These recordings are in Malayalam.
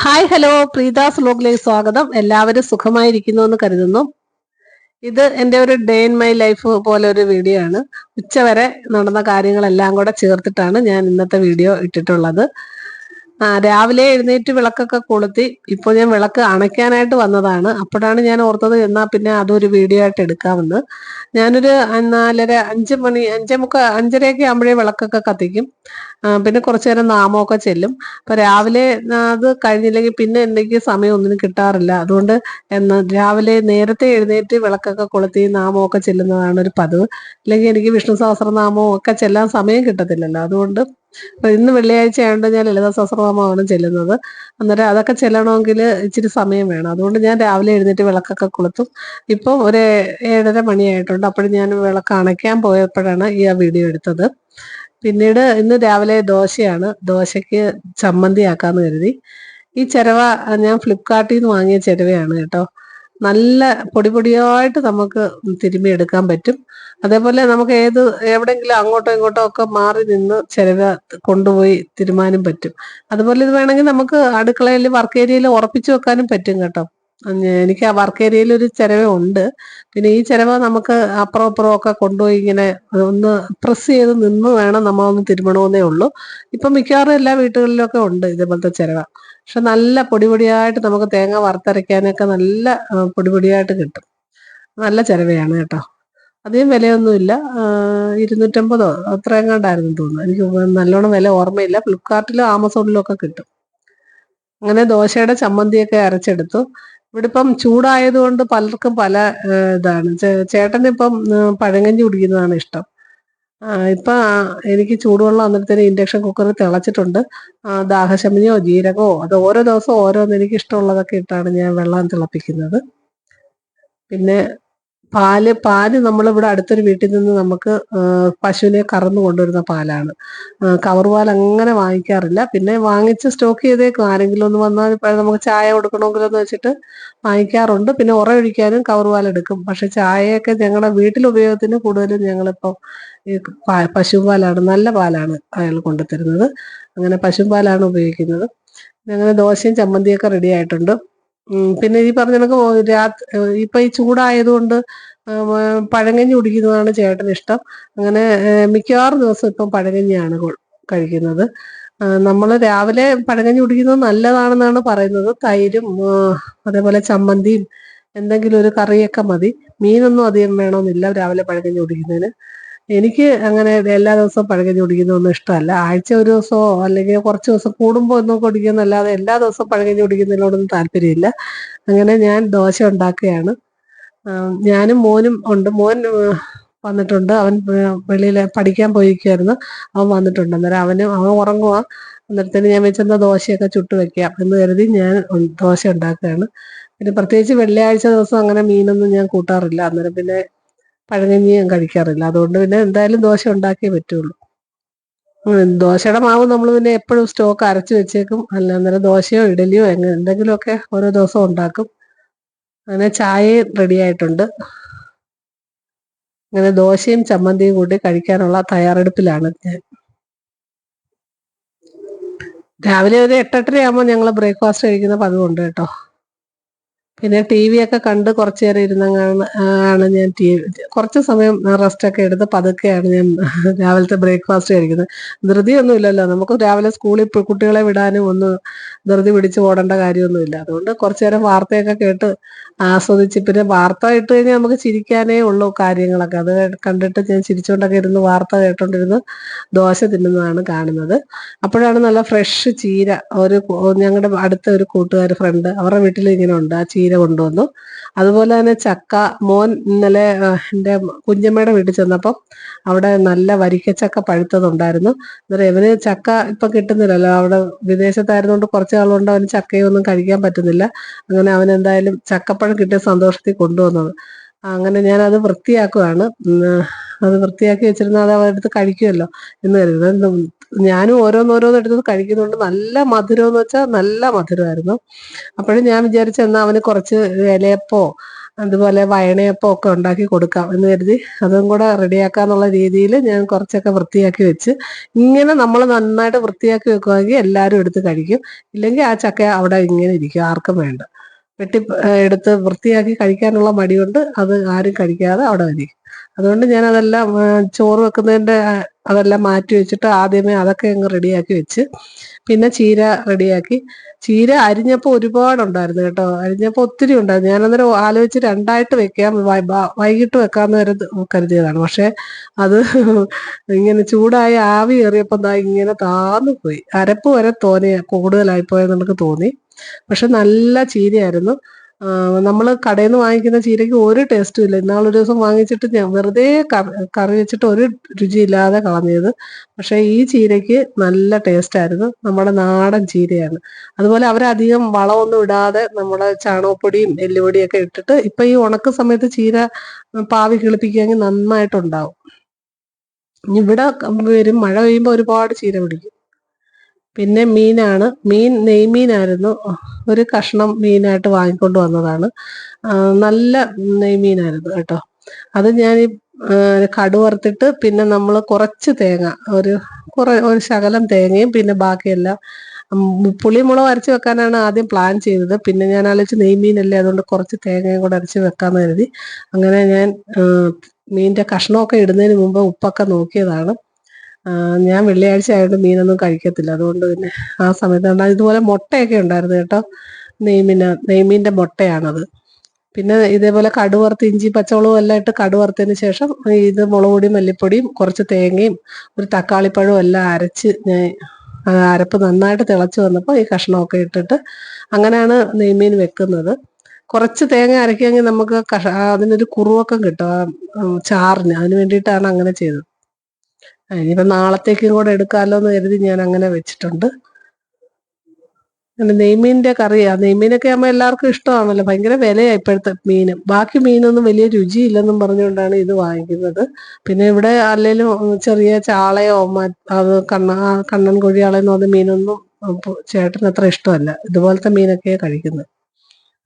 ഹായ് ഹലോ പ്രീതാസ് വ്ലോഗിലേക്ക് സ്വാഗതം. എല്ലാവരും സുഖമായിരിക്കുന്നു എന്ന് കരുതുന്നു. ഇത് എൻ്റെ ഒരു ഡേ ഇൻ മൈ ലൈഫ് പോലെ ഒരു വീഡിയോ ആണ്. ഉച്ചവരെ നടന്ന കാര്യങ്ങളെല്ലാം കൂടെ ചേർത്തിട്ടാണ് ഞാൻ ഇന്നത്തെ വീഡിയോ ഇട്ടിട്ടുള്ളത്. രാവിലെ എഴുന്നേറ്റ് വിളക്കൊക്കെ കൊളുത്തി. ഇപ്പോൾ ഞാൻ വിളക്ക് അണയ്ക്കാനായിട്ട് വന്നതാണ്. അപ്പോഴാണ് ഞാൻ ഓർത്തത് എന്നാ പിന്നെ അതൊരു വീഡിയോ ആയിട്ട് എടുക്കാമെന്ന്. ഞാനൊരു 4:30 5 മണി 5:30 ആകുമ്പോഴേ വിളക്കൊക്കെ കത്തിക്കും. പിന്നെ കുറച്ചു നേരം നാമമൊക്കെ ചെല്ലും. അപ്പൊ രാവിലെ അത് കഴിഞ്ഞില്ലെങ്കിൽ പിന്നെ എനിക്ക് സമയം ഒന്നിനും കിട്ടാറില്ല. അതുകൊണ്ട് രാവിലെ നേരത്തെ എഴുന്നേറ്റ് വിളക്കൊക്കെ കൊളുത്തി നാമമൊക്കെ ചെല്ലുന്നതാണ് ഒരു പതിവ്. അല്ലെങ്കിൽ എനിക്ക് വിഷ്ണു സഹസ്രനാമവും ഒക്കെ ചെല്ലാൻ സമയം കിട്ടത്തില്ലല്ലോ. അതുകൊണ്ട് ഇന്ന് വെള്ളിയാഴ്ച ആയതുകൊണ്ട് ഞാൻ ലളിത സഹസ്രനാമമാണ് ചെല്ലുന്നത്. അന്നേരം അതൊക്കെ ചെല്ലണമെങ്കിൽ ഇച്ചിരി സമയം വേണം. അതുകൊണ്ട് ഞാൻ രാവിലെ എഴുന്നേറ്റ് വിളക്കൊക്കെ കൊളുത്തും. ഇപ്പം ഒരു 7:30 മണിയായിട്ടുണ്ട്. അപ്പോഴും ഞാൻ വിളക്ക് അണയ്ക്കാൻ പോയപ്പോഴാണ് ഈ വീഡിയോ എടുത്തത്. പിന്നീട് ഇന്ന് രാവിലെ ദോശയാണ്. ദോശയ്ക്ക് ചമ്മന്തി ആക്കാന്ന് കരുതി. ഈ ചിരവ ഞാൻ ഫ്ലിപ്കാർട്ടിൽ നിന്ന് വാങ്ങിയ ചിരവയാണ് കേട്ടോ. നല്ല പൊടിയായിട്ട് നമുക്ക് തിരുമ്മി എടുക്കാൻ പറ്റും. അതേപോലെ നമുക്ക് എവിടെങ്കിലും അങ്ങോട്ടോ ഇങ്ങോട്ടോ ഒക്കെ മാറി നിന്ന് ചിരവ കൊണ്ടുപോയി തിരുമാനും പറ്റും. അതുപോലെ ഇത് വേണമെങ്കിൽ നമുക്ക് അടുക്കളയിൽ വർക്ക് ഏരിയയിൽ ഉറപ്പിച്ചു വെക്കാനും പറ്റും കേട്ടോ. എനിക്ക് ആ വർക്ക് ഏരിയയിൽ ഒരു ചിരവ ഉണ്ട്. പിന്നെ ഈ ചിരവ നമുക്ക് അപ്പുറം ഇപ്പുറം ഒക്കെ കൊണ്ടുപോയി ഇങ്ങനെ ഒന്ന് പ്രസ് ചെയ്ത് നിന്ന് വേണം നമ്മളൊന്ന് തിരുമണമെന്നേ ഉള്ളൂ. ഇപ്പൊ മിക്കവാറും എല്ലാ വീട്ടുകളിലൊക്കെ ഉണ്ട് ഇതേപോലത്തെ ചിരവ. പക്ഷെ നല്ല പൊടിയായിട്ട് നമുക്ക് തേങ്ങ വറുത്തരയ്ക്കാനൊക്കെ നല്ല പൊടിയായിട്ട് കിട്ടും. നല്ല ചിരവയാണ് കേട്ടോ. അധികം വിലയൊന്നുമില്ല. 250 അത്രയും കണ്ടായിരുന്നു തോന്നുന്നു. എനിക്ക് നല്ലോണം വില ഓർമ്മയില്ല. ഫ്ലിപ്കാർട്ടിലും ആമസോണിലും ഒക്കെ കിട്ടും. അങ്ങനെ ദോശയുടെ ചമ്മന്തിയൊക്കെ അരച്ചെടുത്തു. ഇവിടെ ഇപ്പം ചൂടായതുകൊണ്ട് പലർക്കും പല ഇതാണ്. ചേട്ടനിപ്പം പഴങ്കഞ്ഞി കുടിക്കുന്നതാണ് ഇഷ്ടം. ഇപ്പൊ എനിക്ക് ചൂടുവെള്ളം അന്നേരത്തേന് ഇൻഡക്ഷൻ കുക്കറിൽ തിളച്ചിട്ടുണ്ട്. ദാഹശമനിയോ ജീരകമോ അത് ഓരോ ദിവസവും ഓരോന്ന് എനിക്ക് ഇഷ്ടമുള്ളതൊക്കെ ഇട്ടാണ് ഞാൻ വെള്ളം തിളപ്പിക്കുന്നത്. പിന്നെ പാല് നമ്മളിവിടെ അടുത്തൊരു വീട്ടിൽ നിന്ന് നമുക്ക് പശുവിനെ കറന്നു കൊണ്ടുവരുന്ന പാലാണ്. കവർ പാൽ അങ്ങനെ വാങ്ങിക്കാറില്ല. പിന്നെ വാങ്ങിച്ച് സ്റ്റോക്ക് ചെയ്തേക്കും. ആരെങ്കിലും ഒന്ന് വന്നാൽ നമുക്ക് ചായ കൊടുക്കണമെങ്കിലെന്ന് വെച്ചിട്ട് വാങ്ങിക്കാറുണ്ട്. പിന്നെ ഉറയൊഴിക്കാനും കവർ പാൽ എടുക്കും. പക്ഷെ ചായയൊക്കെ ഞങ്ങളുടെ വീട്ടിൽ ഉപയോഗത്തിന് കൂടുതലും ഞങ്ങളിപ്പം ഈ പശുപാലാണ്. നല്ല പാലാണ് അയാൾ കൊണ്ടുതരുന്നത്. അങ്ങനെ പശുപാലാണ് ഉപയോഗിക്കുന്നത്. അങ്ങനെ ദോശയും ചമ്മന്തിയൊക്കെ റെഡി ആയിട്ടുണ്ട്. പിന്നെ ഈ പറഞ്ഞ കണക്ക് ഇപ്പൊ ഈ ചൂടായതുകൊണ്ട് പഴങ്കഞ്ഞി കുടിക്കുന്നതാണ് ചേട്ടന് ഇഷ്ടം. അങ്ങനെ മിക്കവാറും ദിവസം ഇപ്പം പഴങ്കഞ്ഞിയാണ് കഴിക്കുന്നത്. നമ്മൾ രാവിലെ പഴങ്കഞ്ഞി കുടിക്കുന്നത് നല്ലതാണെന്നാണ് പറയുന്നത്. തൈരും അതേപോലെ ചമ്മന്തിയും എന്തെങ്കിലും ഒരു കറിയൊക്കെ മതി. മീനൊന്നും അധികം വേണമെന്നില്ല രാവിലെ പഴങ്കഞ്ഞി കുടിക്കുന്നതിന്. എനിക്ക് അങ്ങനെ എല്ലാ ദിവസവും പഴങ്കഞ്ഞി കുടിക്കുന്നതൊന്നും ഇഷ്ടമല്ല. ആഴ്ച ഒരു ദിവസമോ അല്ലെങ്കിൽ കുറച്ച് ദിവസം കൂടുമ്പോൾ ഒന്നും കുടിക്കുന്നല്ലാതെ എല്ലാ ദിവസവും പഴങ്കഞ്ഞി കുടിക്കുന്നതിനോടൊന്നും താല്പര്യമില്ല. അങ്ങനെ ഞാൻ ദോശ ഉണ്ടാക്കുകയാണ്. ഞാനും മോനും ഉണ്ട്. മോൻ വന്നിട്ടുണ്ട്. അവൻ വെളിയിൽ പഠിക്കാൻ പോയിരിക്കുമായിരുന്നു. അവൻ വന്നിട്ടുണ്ട്. അന്നേരം അവൻ ഉറങ്ങുക. അന്നേരത്തേന് ഞാൻ വെച്ചെന്ന ദോശയൊക്കെ ചുട്ട് വെക്കാം എന്ന് കരുതി ഞാൻ ദോശ ഉണ്ടാക്കുകയാണ്. പിന്നെ പ്രത്യേകിച്ച് വെള്ളിയാഴ്ച ദിവസം അങ്ങനെ മീനൊന്നും ഞാൻ കൂട്ടാറില്ല. അന്നേരം പിന്നെ പഴങ്കഞ്ഞി ഞാൻ കഴിക്കാറില്ല. അതുകൊണ്ട് പിന്നെ എന്തായാലും ദോശ ഉണ്ടാക്കിയേ പറ്റുള്ളൂ. ദോശയുടെ മാവ് നമ്മൾ പിന്നെ എപ്പോഴും സ്റ്റോക്ക് അരച്ച് വെച്ചേക്കും. അന്നേരം ദോശയോ ഇഡലിയോ എന്തെങ്കിലുമൊക്കെ ഓരോ ദിവസം ഉണ്ടാക്കും. അങ്ങനെ ചായയും റെഡി ആയിട്ടുണ്ട്. അങ്ങനെ ദോശയും ചമ്മന്തിയും കൂട്ടി കഴിക്കാനുള്ള തയ്യാറെടുപ്പിലാണ് ഞാൻ. രാവിലെ ഒരു 8:30 ആകുമ്പോൾ ഞങ്ങൾ ബ്രേക്ക്ഫാസ്റ്റ് കഴിക്കുന്ന പതിവുണ്ട് കേട്ടോ. പിന്നെ ടി വി ഒക്കെ കണ്ട് കുറച്ചു നേരം ആണ് ഞാൻ കുറച്ച് സമയം റെസ്റ്റൊക്കെ എടുത്ത് പതുക്കെയാണ് ഞാൻ രാവിലത്തെ ബ്രേക്ക്ഫാസ്റ്റ് കഴിക്കുന്നത്. ധൃതിയൊന്നും ഇല്ലല്ലോ. നമുക്ക് രാവിലെ സ്കൂളിൽ കുട്ടികളെ വിടാനും ഒന്ന് ധൃതി പിടിച്ച് ഓടേണ്ട കാര്യമൊന്നുമില്ല. അതുകൊണ്ട് കുറച്ചു നേരം വാർത്തയൊക്കെ കേട്ട് ആസ്വദിച്ച്, പിന്നെ വാർത്ത ഇട്ട് കഴിഞ്ഞാൽ നമുക്ക് ചിരിക്കാനേ ഉള്ളൂ കാര്യങ്ങളൊക്കെ. അത് കണ്ടിട്ട് ഞാൻ ചിരിച്ചുകൊണ്ടൊക്കെ ഇരുന്ന് വാർത്ത കേട്ടോണ്ടിരുന്ന് ദോശ തിന്നുന്നതാണ് കാണുന്നത്. അപ്പോഴാണ് നല്ല ഫ്രഷ് ചീര ഞങ്ങളുടെ അടുത്ത ഒരു കൂട്ടുകാർ ഫ്രണ്ട് അവരുടെ വീട്ടിൽ ഇങ്ങനെ ഉണ്ട്. ആ ചീര കൊണ്ടുവന്നു. അതുപോലെ തന്നെ ചക്ക. മോൻ ഇന്നലെ എൻ്റെ കുഞ്ഞമ്മയുടെ വീട്ടിൽ ചെന്നപ്പം അവിടെ നല്ല വരിക്കച്ചക്ക പഴുത്തതുണ്ടായിരുന്നു. അന്നേരം ഇവന് ചക്ക ഇപ്പം കിട്ടുന്നില്ലല്ലോ. അവിടെ വിദേശത്തായിരുന്നുകൊണ്ട് കുറച്ച് നാളുകൊണ്ട് അവന് ചക്കയൊന്നും കഴിക്കാൻ പറ്റുന്നില്ല. അങ്ങനെ അവൻ എന്തായാലും ചക്കപ്പഴം കിട്ടിയ സന്തോഷത്തിൽ കൊണ്ടുവന്നത്. അങ്ങനെ ഞാനത് വൃത്തിയാക്കുവാണ്. അത് വൃത്തിയാക്കി വെച്ചിരുന്നാൽ അത് അവരെടുത്ത് കഴിക്കുമല്ലോ എന്ന് കരുതുന്നത്. ഞാനും ഓരോന്നോരോന്നെടുത്ത് കഴിക്കുന്നുണ്ട്. നല്ല മധുരം എന്ന് വെച്ചാൽ നല്ല മധുരമായിരുന്നു. അപ്പോഴും ഞാൻ വിചാരിച്ചു എന്നാൽ അവന് കുറച്ച് ഇലയപ്പോ അതുപോലെ വയണയപ്പം ഒക്കെ ഉണ്ടാക്കി കൊടുക്കാം എന്ന് കരുതി അതും കൂടെ റെഡിയാക്കാന്നുള്ള രീതിയിൽ ഞാൻ കുറച്ചൊക്കെ വൃത്തിയാക്കി വെച്ച്. ഇങ്ങനെ നമ്മൾ നന്നായിട്ട് വൃത്തിയാക്കി വെക്കുവാണെങ്കിൽ എല്ലാവരും എടുത്ത് കഴിക്കും. ഇല്ലെങ്കിൽ ആ ചക്ക അവിടെ ഇങ്ങനെ ഇരിക്കും, ആർക്കും വേണ്ട. വെട്ടി എടുത്ത് വൃത്തിയാക്കി കഴിക്കാനുള്ള മടി കൊണ്ട് അത് ആരും കഴിക്കാതെ അവിടെ ഇരിക്കും. അതുകൊണ്ട് ഞാൻ അതെല്ലാം ചോറ് വെക്കുന്നതിൻ്റെ അതെല്ലാം മാറ്റി വെച്ചിട്ട് ആദ്യമേ അതൊക്കെ അങ്ങ് റെഡിയാക്കി വെച്ച്. പിന്നെ ചീര റെഡിയാക്കി. ചീര അരിഞ്ഞപ്പോൾ ഒരുപാടുണ്ടായിരുന്നു കേട്ടോ. അരിഞ്ഞപ്പോൾ ഒത്തിരി ഉണ്ടായിരുന്നു. ഞാനന്നേരം ആലോചിച്ച് രണ്ടായിട്ട് വെക്കാം, വൈകിട്ട് വെക്കാമെന്ന് കരുതിയതാണ്. പക്ഷെ അത് ഇങ്ങനെ ചൂടായി ആവി കയറിയപ്പോൾ ഇങ്ങനെ താന്നു പോയി. അരപ്പ് വരെ കൂടുതലായിപ്പോയെന്ന് നമുക്ക് തോന്നി. പക്ഷെ നല്ല ചീരയായിരുന്നു. നമ്മൾ കടയിൽ നിന്ന് വാങ്ങിക്കുന്ന ചീരയ്ക്ക് ഒരു ടേസ്റ്റും ഇല്ല. ഇന്നാളൊരു ദിവസം വാങ്ങിച്ചിട്ട് ഞാൻ വെറുതെ കറി വെച്ചിട്ട് ഒരു രുചിയില്ലാതെ കളഞ്ഞത്. പക്ഷേ ഈ ചീരയ്ക്ക് നല്ല ടേസ്റ്റായിരുന്നു. നമ്മുടെ നാടൻ ചീരയാണ്. അതുപോലെ അവരധികം വളമൊന്നും ഇടാതെ നമ്മുടെ ചാണകപ്പൊടിയും എല്ലുപൊടിയൊക്കെ ഇട്ടിട്ട് ഇപ്പം ഈ ഉണക്ക സമയത്ത് ചീര പാവി കിളിപ്പിക്കുകയാണെങ്കിൽ നന്നായിട്ടുണ്ടാവും. ഇവിടെ വരും, മഴ പെയ്യുമ്പോൾ ഒരുപാട് ചീര പിടിക്കും. പിന്നെ മീനാണ്. നെയ്മീനായിരുന്നു. ഒരു കഷ്ണം മീനായിട്ട് വാങ്ങിക്കൊണ്ട് വന്നതാണ്. നല്ല നെയ്മീനായിരുന്നു കേട്ടോ. അത് ഞാൻ കടുക് വറുത്തിട്ട് പിന്നെ നമ്മൾ കുറച്ച് തേങ്ങ, ഒരു ശകലം തേങ്ങയും പിന്നെ ബാക്കിയെല്ലാം പുളിമുളക് അരച്ച് വെക്കാനാണ് ആദ്യം പ്ലാൻ ചെയ്തത്. പിന്നെ ഞാൻ ആലോചിച്ച് നെയ്മീനല്ലേ, അതുകൊണ്ട് കുറച്ച് തേങ്ങയും കൂടെ അരച്ച് വെക്കാമെന്ന് കരുതി. അങ്ങനെ ഞാൻ മീനിൻ്റെ കഷ്ണമൊക്കെ ഇടുന്നതിന് മുമ്പ് ഉപ്പൊക്കെ നോക്കിയതാണ്. ഞാൻ വെള്ളിയാഴ്ച ആയതുകൊണ്ട് മീനൊന്നും കഴിക്കത്തില്ല. അതുകൊണ്ട് പിന്നെ ആ സമയത്ത് ഇതുപോലെ മുട്ടയൊക്കെ ഉണ്ടായിരുന്നു കേട്ടോ. നെയ്മീൻ്റെ മുട്ടയാണത്. പിന്നെ ഇതേപോലെ കടുക് വറുത്ത് ഇഞ്ചി പച്ചമുളകും എല്ലാം ഇട്ട് കടുക് വറുത്തതിന് ശേഷം ഇത് മുളക് പൊടിയും മല്ലിപ്പൊടിയും കുറച്ച് തേങ്ങയും ഒരു തക്കാളിപ്പഴവും എല്ലാം അരച്ച് അരപ്പ് നന്നായിട്ട് തിളച്ച് വന്നപ്പോൾ ഈ കഷ്ണമൊക്കെ ഇട്ടിട്ട് അങ്ങനെയാണ് നെയ്മീൻ വെക്കുന്നത്. കുറച്ച് തേങ്ങ അരയ്ക്കുകയെങ്കിൽ നമുക്ക് അതിനൊരു കുറുവക്കം കിട്ടും ചാറിന്. അതിന് വേണ്ടിയിട്ടാണ് അങ്ങനെ ചെയ്തത്. ഇനിയിപ്പോൾ നാളത്തേക്കും കൂടെ എടുക്കാമല്ലോ എന്ന് കരുതി ഞാൻ അങ്ങനെ വെച്ചിട്ടുണ്ട്. പിന്നെ നെയ്മീൻ്റെ കറിയാണ്. നെയ്മീനൊക്കെ ആകുമ്പോൾ എല്ലാവർക്കും ഇഷ്ടമാണല്ലോ. ഭയങ്കര വിലയാണ് ഇപ്പോഴത്തെ മീന്. ബാക്കി മീനൊന്നും വലിയ രുചിയില്ലെന്നും പറഞ്ഞുകൊണ്ടാണ് ഇത് വാങ്ങിക്കുന്നത്. പിന്നെ ഇവിടെ അല്ലെങ്കിലും ചെറിയ ചാളയോ അത് കണ്ണൻ കൊഴിയാളെന്നോ അത് മീനൊന്നും ചേട്ടന് അത്ര ഇഷ്ടമല്ല. ഇതുപോലത്തെ മീനൊക്കെയാണ് കഴിക്കുന്നത്.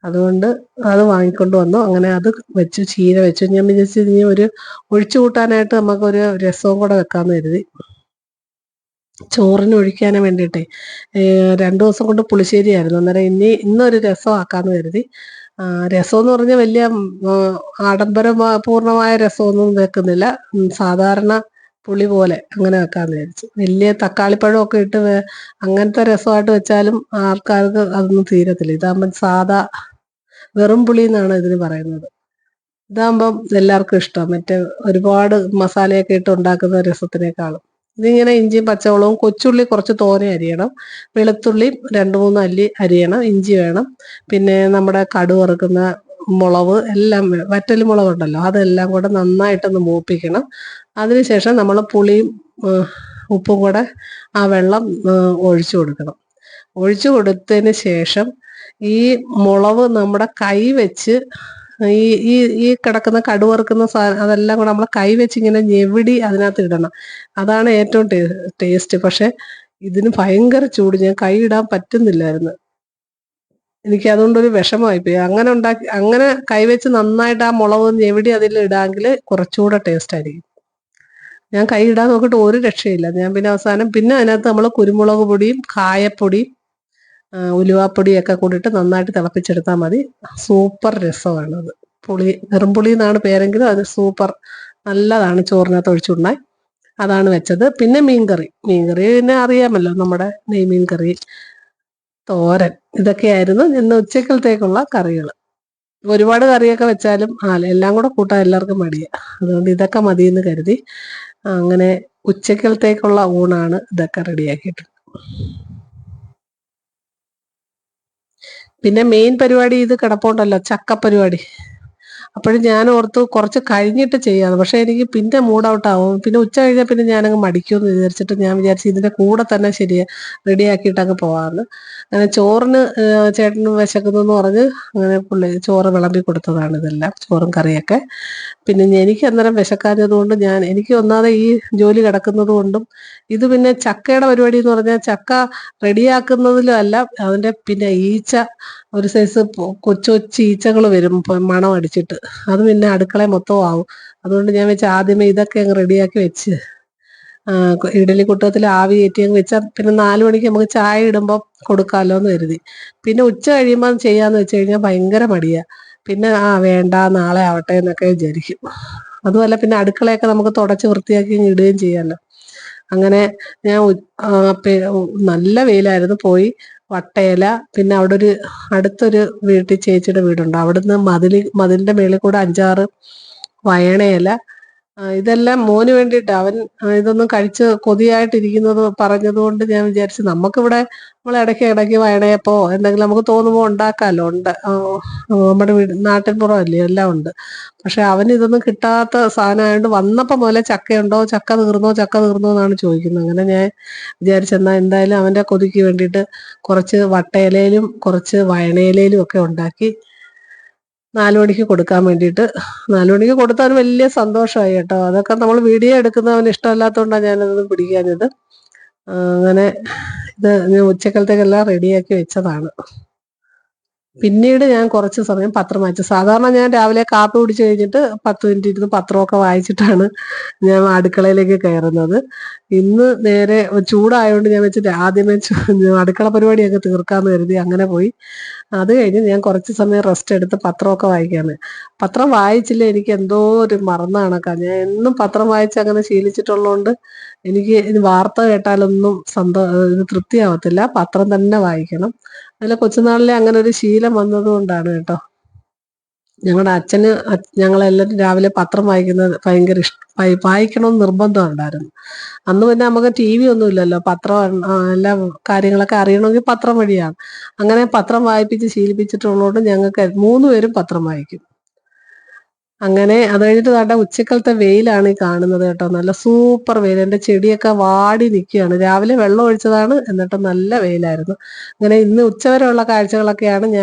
അതുകൊണ്ട് അത് വാങ്ങിക്കൊണ്ട് വന്നു. അങ്ങനെ അത് വെച്ചു, ചീര വെച്ചു. ഞാൻ വിചാരിച്ചു ഇനി ഒരു ഒഴിച്ചു കൂട്ടാനായിട്ട് നമുക്കൊരു രസവും കൂടെ വെക്കാമെന്ന് കരുതി. ചോറിന് ഒഴിക്കാൻ വേണ്ടിയിട്ടേ 2 ദിവസം കൊണ്ട് പുളിശ്ശേരിയായിരുന്നു. അന്നേരം ഇന്നൊരു രസം ആക്കാമെന്ന് കരുതി. രസം എന്ന് പറഞ്ഞാൽ വലിയ പൂർണ്ണമായ രസമൊന്നും വെക്കുന്നില്ല. സാധാരണ പുളി പോലെ അങ്ങനെ വെക്കാമെന്ന് വിചാരിച്ചു. വലിയ തക്കാളിപ്പഴമൊക്കെ ഇട്ട് അങ്ങനത്തെ രസമായിട്ട് വെച്ചാലും ആൾക്കാർക്ക് അതൊന്നും തീരത്തില്ല. ഇതാകുമ്പം സാധാ വെറും പുളി എന്നാണ് ഇതിന് പറയുന്നത്. ഇതാകുമ്പം എല്ലാവർക്കും ഇഷ്ടമാണ്. മറ്റേ ഒരുപാട് മസാലയൊക്കെ ഇട്ട് ഉണ്ടാക്കുന്ന രസത്തിനേക്കാളും. ഇതിങ്ങനെ ഇഞ്ചിയും പച്ചമുളകും, കൊച്ചുള്ളി കുറച്ച് തോനെ അരിയണം, വെളുത്തുള്ളി 2-3 അല്ലി അരിയണം, ഇഞ്ചി വേണം, പിന്നെ നമ്മുടെ കടുക് വറുക്കുന്ന മുളക് എല്ലാം വറ്റൽ മുളകുണ്ടല്ലോ അതെല്ലാം കൂടെ നന്നായിട്ടൊന്ന് മൂപ്പിക്കണം. അതിനുശേഷം നമ്മൾ പുളിയും ഉപ്പും കൂടെ ആ വെള്ളം ഒഴിച്ചു കൊടുക്കണം. ഒഴിച്ചു കൊടുത്തതിന് ശേഷം ഈ മുളക് നമ്മുടെ കൈ വെച്ച് ഈ ഈ ഈ കിടക്കുന്ന കടുക് വറുക്കുന്ന അതെല്ലാം കൂടെ നമ്മളെ കൈ വെച്ച് ഇങ്ങനെ ഞെവിടി അതിനകത്ത് ഇടണം. അതാണ് ഏറ്റവും ടേസ്റ്റ്. പക്ഷെ ഇതിന് ഭയങ്കര ചൂട്, ഞാൻ കൈ ഇടാൻ പറ്റുന്നില്ലായിരുന്നു. എനിക്ക് അതുകൊണ്ടൊരു വിഷമമായിപ്പോയി. അങ്ങനെ കൈവച്ച് നന്നായിട്ട് ആ മുളക് ഞെവിടി അതിൽ ഇടാമെങ്കിൽ കുറച്ചുകൂടെ ടേസ്റ്റ് ആയിരിക്കും. ഞാൻ കൈ ഇടാൻ നോക്കിയിട്ട് ഒരു രക്ഷയില്ല. ഞാൻ പിന്നെ അവസാനം അതിനകത്ത് നമ്മൾ കുരുമുളക് പൊടിയും കായപ്പൊടിയും ഉലുവാപ്പൊടിയൊക്കെ കൂടിയിട്ട് നന്നായിട്ട് തിളപ്പിച്ചെടുത്താൽ മതി. സൂപ്പർ രസമാണത്. വെറുംപുളി എന്നാണ് പേരെങ്കിലും അത് സൂപ്പർ നല്ലതാണ് ചോറിനകത്ത് ഒഴിച്ചുണ്ണാൻ. അതാണ് വെച്ചത്. പിന്നെ മീൻകറി പിന്നെ അറിയാമല്ലോ, നമ്മുടെ നെയ്മീൻ കറി, തോരൻ, ഇതൊക്കെയായിരുന്നു ഇന്ന് ഉച്ചക്കലത്തേക്കുള്ള കറികൾ. ഒരുപാട് കറിയൊക്കെ വെച്ചാലും എല്ലാം കൂടെ കൂട്ടാൻ എല്ലാവർക്കും മടിയാണ്. അതുകൊണ്ട് ഇതൊക്കെ മതിയെന്ന് കരുതി അങ്ങനെ ഉച്ചക്കലത്തേക്കുള്ള ഊണാണ് ഇതൊക്കെ റെഡിയാക്കിയിട്ടുണ്ട്. പിന്നെ മെയിൻ പരിപാടി ഇത് കിടപ്പുണ്ടല്ലോ, ചക്ക പരിപാടി. അപ്പോഴും ഞാൻ ഓർത്തു കുറച്ച് കഴിഞ്ഞിട്ട് ചെയ്യാമെന്ന്. പക്ഷേ എനിക്ക് പിന്നെ മൂഡ് ഔട്ട് ആവും. പിന്നെ ഉച്ച കഴിഞ്ഞാൽ പിന്നെ ഞാനങ്ങ് മടിക്കുമെന്ന് വിചാരിച്ചിട്ട് ഞാൻ വിചാരിച്ചു ഇതിൻ്റെ കൂടെ തന്നെ റെഡിയാക്കിയിട്ട് അങ്ങ് പോകാമെന്ന്. അങ്ങനെ ചോറിന് ചേട്ടന് വിശക്കുന്നു എന്ന് പറഞ്ഞ് അങ്ങനെ ചോറ് വിളമ്പി കൊടുത്തതാണ് ഇതെല്ലാം, ചോറും കറിയൊക്കെ. പിന്നെ എനിക്ക് അന്നേരം വിശക്കാഞ്ഞത് കൊണ്ട് എനിക്ക് ഒന്നാതെ ഈ ജോലി കിടക്കുന്നത് കൊണ്ടും ഇത് പിന്നെ ചക്കയുടെ പരിപാടി എന്ന് പറഞ്ഞാൽ ചക്ക റെഡിയാക്കുന്നതിലും അല്ല, അതിൻ്റെ പിന്നെ ഈച്ച ഒരു സൈസ് കൊച്ചു കൊച്ചു ഈച്ചകൾ വരും മണം അടിച്ചിട്ട്. അത് പിന്നെ അടുക്കള മൊത്തം ആവും. അതുകൊണ്ട് ഞാൻ വെച്ച് ആദ്യമേ ഇതൊക്കെ അങ്ങ് റെഡിയാക്കി വെച്ച് ഇഡലി കുട്ടകത്തിൽ ആവി കയറ്റി അങ്ങ് വെച്ചാൽ പിന്നെ 4 മണിക്ക് നമുക്ക് ചായ ഇടുമ്പോൾ കൊടുക്കാമല്ലോ എന്ന് കരുതി. പിന്നെ ഉച്ച കഴിയുമ്പോൾ ചെയ്യാന്ന് വെച്ച് കഴിഞ്ഞാൽ ഭയങ്കര മടിയാ. പിന്നെ വേണ്ട നാളെ ആവട്ടെ എന്നൊക്കെ വിചാരിക്കും. അതുമല്ല പിന്നെ അടുക്കളയൊക്കെ നമുക്ക് തുടച്ച് വൃത്തിയാക്കി ഇടുകയും ചെയ്യാമല്ലോ. അങ്ങനെ ഞാൻ നല്ല വെയിലായിരുന്നു. പോയി വട്ടയില, പിന്നെ അവിടെ അടുത്തൊരു വീട്ടിൽ ചേച്ചിയുടെ വീടുണ്ട്. അവിടുന്ന് മതിലിന്റെ മേളിൽ കൂടെ 5-6 വയണയില, ഇതെല്ലാം മോന് വേണ്ടിയിട്ടാ. അവൻ ഇതൊന്നും കഴിച്ച് കൊതിയായിട്ടിരിക്കുന്നത് പറഞ്ഞതുകൊണ്ട് ഞാൻ വിചാരിച്ചു നമുക്കിവിടെ നമ്മൾ ഇടയ്ക്ക് വയണയപ്പോ എന്തെങ്കിലും നമുക്ക് തോന്നുമ്പോൾ ഉണ്ടാക്കാമല്ലോ. നമ്മുടെ നാട്ടിൻ പുറമല്ലേ, എല്ലാം ഉണ്ട്. പക്ഷെ അവന് ഇതൊന്നും കിട്ടാത്ത സാധനമായതുകൊണ്ട് വന്നപ്പോൾ മുതലേ ചക്കയുണ്ടോ, ചക്ക തീർന്നോ എന്നാണ് ചോദിക്കുന്നത്. അങ്ങനെ ഞാൻ വിചാരിച്ചെന്നാൽ എന്തായാലും അവൻ്റെ കൊതിക്ക് വേണ്ടിയിട്ട് കുറച്ച് വട്ടയിലയിലും കുറച്ച് വയണയിലയിലും ഒക്കെ ഉണ്ടാക്കി 4 മണിക്ക് കൊടുക്കാൻ വേണ്ടിയിട്ട്. 4 മണിക്ക് കൊടുത്താൽ വലിയ സന്തോഷമായി കേട്ടോ. അതൊക്കെ നമ്മൾ വീഡിയോ എടുക്കുന്നവന് ഇഷ്ടമല്ലാത്തതുകൊണ്ടാണ് ഞാനതൊന്നും പിടിക്കാഞ്ഞത്. അങ്ങനെ ഇത് ഞാൻ ഉച്ചക്കലത്തേക്കെല്ലാം റെഡിയാക്കി വെച്ചതാണ്. പിന്നീട് ഞാൻ കുറച്ച് സമയം പത്രം വായിച്ചു. സാധാരണ ഞാൻ രാവിലെ കാപ്പി കുടിച്ച് കഴിഞ്ഞിട്ട് 10 മിനിറ്റ് ഇരുന്ന് പത്രമൊക്കെ വായിച്ചിട്ടാണ് ഞാൻ അടുക്കളയിലേക്ക് കയറുന്നത്. ഇന്ന് നേരെ ചൂടായതുകൊണ്ട് ഞാൻ വെച്ചിട്ട് ആദ്യമേ അടുക്കള പരിപാടിയൊക്കെ തീർക്കാമെന്ന് കരുതി അങ്ങനെ പോയി. അത് കഴിഞ്ഞ് ഞാൻ കുറച്ച് സമയം റെസ്റ്റ് എടുത്ത് പത്രമൊക്കെ വായിക്കാണ്. പത്രം വായിച്ചില്ല എനിക്ക് എന്തോ ഒരു മറന്ന കണക്കാ. ഞാൻ എന്നും പത്രം വായിച്ച് അങ്ങനെ ശീലിച്ചിട്ടുള്ളതുകൊണ്ട് എനിക്ക് ഇത് വാർത്ത കേട്ടാലൊന്നും തൃപ്തിയാവത്തില്ല. പത്രം തന്നെ വായിക്കണം. അതിലെ കൊച്ചുനാളിലെ അങ്ങനെ ഒരു ശീലം വന്നത് കൊണ്ടാണ് കേട്ടോ. ഞങ്ങളുടെ അച്ഛന് ഞങ്ങളെല്ലാവരും രാവിലെ പത്രം വായിക്കുന്നത് ഭയങ്കര വായിക്കണമെന്ന് നിർബന്ധം ഉണ്ടായിരുന്നു. അന്ന് പിന്നെ നമുക്ക് TV ഒന്നും ഇല്ലല്ലോ. പത്രം എല്ലാ കാര്യങ്ങളൊക്കെ അറിയണമെങ്കിൽ പത്രം വഴിയാണ്. അങ്ങനെ പത്രം വായിപ്പിച്ച് ശീലിപ്പിച്ചിട്ടുള്ളതുകൊണ്ട് ഞങ്ങൾക്ക് 3 പേരും പത്രം വായിക്കും. അങ്ങനെ അത് കഴിഞ്ഞിട്ട് ദാണ്ടെ ഉച്ചക്കലത്തെ വെയിലാണ് ഈ കാണുന്നത് കേട്ടോ. നല്ല സൂപ്പർ വെയിൽ. എൻ്റെ ചെടിയൊക്കെ വാടി നിൽക്കുകയാണ്. രാവിലെ വെള്ളം ഒഴിച്ചതാണ്, എന്നിട്ട് നല്ല വെയിലായിരുന്നു. അങ്ങനെ ഇന്ന് ഉച്ചവരെയുള്ള കാഴ്ചകളൊക്കെയാണ് ഞാൻ